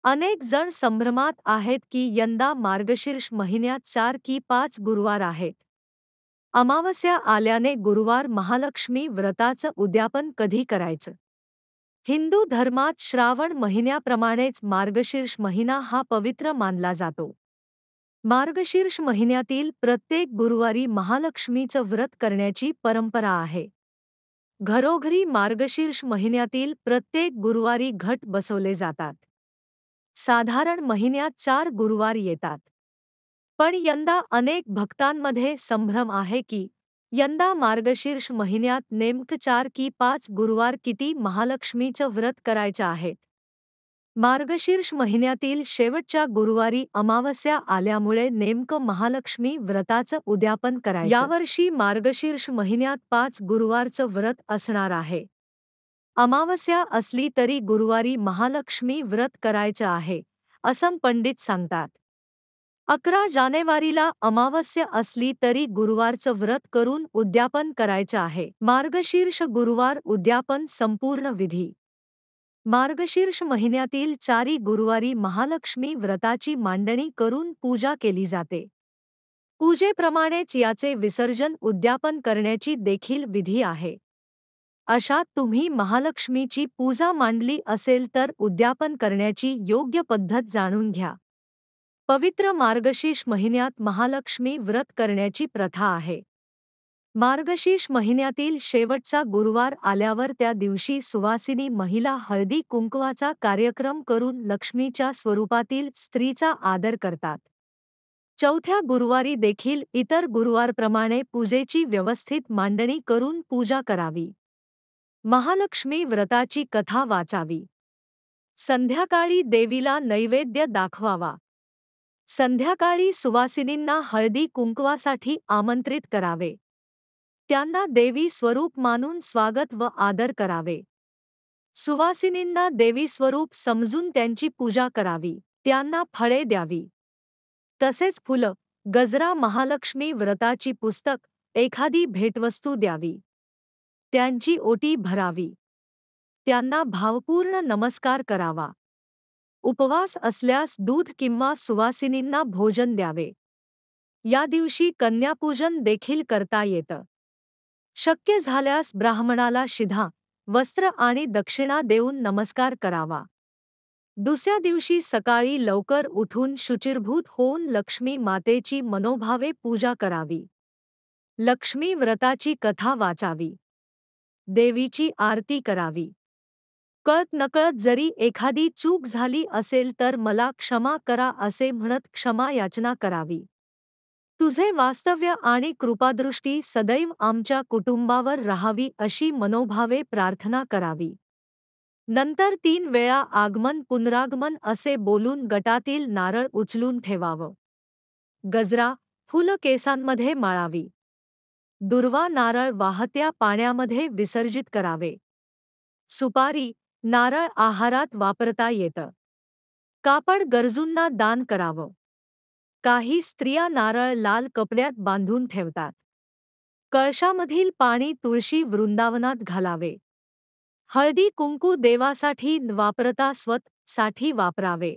अनेक जण संभ्रमात आहेत की यंदा मार्गशीर्ष महिन्यात 4 की 5 गुरुवार आहेत. अमावास्या आल्याने गुरुवार महालक्ष्मी व्रताचं उद्यापन कधी करायचं? हिंदू धर्मात श्रावण महिन्याप्रमाणेच मार्गशीर्ष महिना हा पवित्र मानला जातो. मार्गशीर्ष महिन्यातील प्रत्येक गुरुवारी महालक्ष्मीचं व्रत करण्याची परंपरा आहे. घरोघरी मार्गशीर्ष महिन्यातील प्रत्येक गुरुवारी घट बसवले जातात. साधारण महिन्यात 4 गुरुवार येतात. पण यंदा अनेक भक्तांमध्ये संभ्रम आहे की यंदा मार्गशीर्ष महिन्यात नेमकं 4 की 5 गुरुवार किती महालक्ष्मीचं व्रत करायचं आहे. मार्गशीर्ष महिन्यातील शेवटच्या गुरुवारी अमावास्या आल्यामुळे नेमकं महालक्ष्मी व्रताचं उद्यापन करायचं. यावर्षी मार्गशीर्ष महिन्यात 5 गुरुवारचं व्रत असणार आहे. अमावास्या असली तरी गुरुवारी महालक्ष्मी व्रत करायचं आहे, असं पंडित सांगतात. 11 जानेवारीला अमावास्या असली तरी गुरुवारचं व्रत करून उद्यापन करायचं आहे. मार्गशीर्ष गुरुवार उद्यापन संपूर्ण विधी. मार्गशीर्ष महिन्यातील 4 गुरुवारी महालक्ष्मी व्रताची मांडणी करून पूजा केली जाते. पूजेप्रमाणेच याचे विसर्जन उद्यापन करण्याची देखील विधी आहे. अशात तुम्ही महालक्ष्मीची पूजा मांडली असेल तर उद्यापन करण्याची योग्य पद्धत जाणून घ्या. पवित्र मार्गशीर्ष महिन्यात महालक्ष्मी व्रत करण्याची प्रथा आहे. मार्गशीर्ष महिन्यातील शेवटचा गुरुवार आल्यावर त्या दिवशी सुवासिनी महिला हळदी कुंकवाचा कार्यक्रम करून लक्ष्मीच्या स्वरूपातील स्त्रीचा आदर करतात. चौथ्या गुरुवारी देखील इतर गुरुवारप्रमाणे पूजेची व्यवस्थित मांडणी करून पूजा करावी. महालक्ष्मी व्रताची कथा वाचावी. संध्याकाळी देवीला नैवेद्य दाखवावा. संध्याकाळी सुवासिनींना हळदी कुंकवासाठी आमंत्रित करावे. त्यांना देवी स्वरूप मानून स्वागत व आदर करावे. सुवासिनींना देवी स्वरूप समजून त्यांची पूजा करावी. त्यांना फळे द्यावी. तसेच फुलं, गजरा, महालक्ष्मी व्रताची पुस्तक, एखादी भेटवस्तू द्यावी. त्यांची ओटी भरावी. त्यांना भावपूर्ण नमस्कार करावा. उपवास असल्यास दूध किंवा सुवासिनींना भोजन द्यावे. या दिवशी कन्यापूजन देखील करता येतं. शक्य झाल्यास ब्राह्मणाला शिधा, वस्त्र आणि दक्षिणा देऊन नमस्कार करावा. दुसऱ्या दिवशी सकाळी लवकर उठून शुचिर्भूत होऊन लक्ष्मी मातेची मनोभावे पूजा करावी. लक्ष्मी व्रताची कथा वाचावी. देवीची आरती करावी. कळत नकळत जरी एखादी चूक झाली असेल तर मला क्षमा करा असे म्हणत क्षमा याचना करावी. तुझे वास्तव्य आणि कृपादृष्टी सदैव आमच्या कुटुंबावर राहावी अशी मनोभावे प्रार्थना करावी. नंतर 3 वेळा आगमन पुनरागमन असे बोलून गटातील नारळ उचलून ठेवावं. गजरा, फुलं केसांमध्ये माळावी. दुर्वा नारळ वाहत्या पाण्यामध्ये विसर्जित करावे. सुपारी, नारळ आहारात वापरता येतं. कापड गरजूंना दान करावं. काही स्त्रिया नारळ लाल कपड्यात बांधून ठेवतात. कळशामधील पाणी तुळशी वृंदावनात घालावे. हळदी कुंकू देवासाठी न वापरता स्वत साठी वापरावे.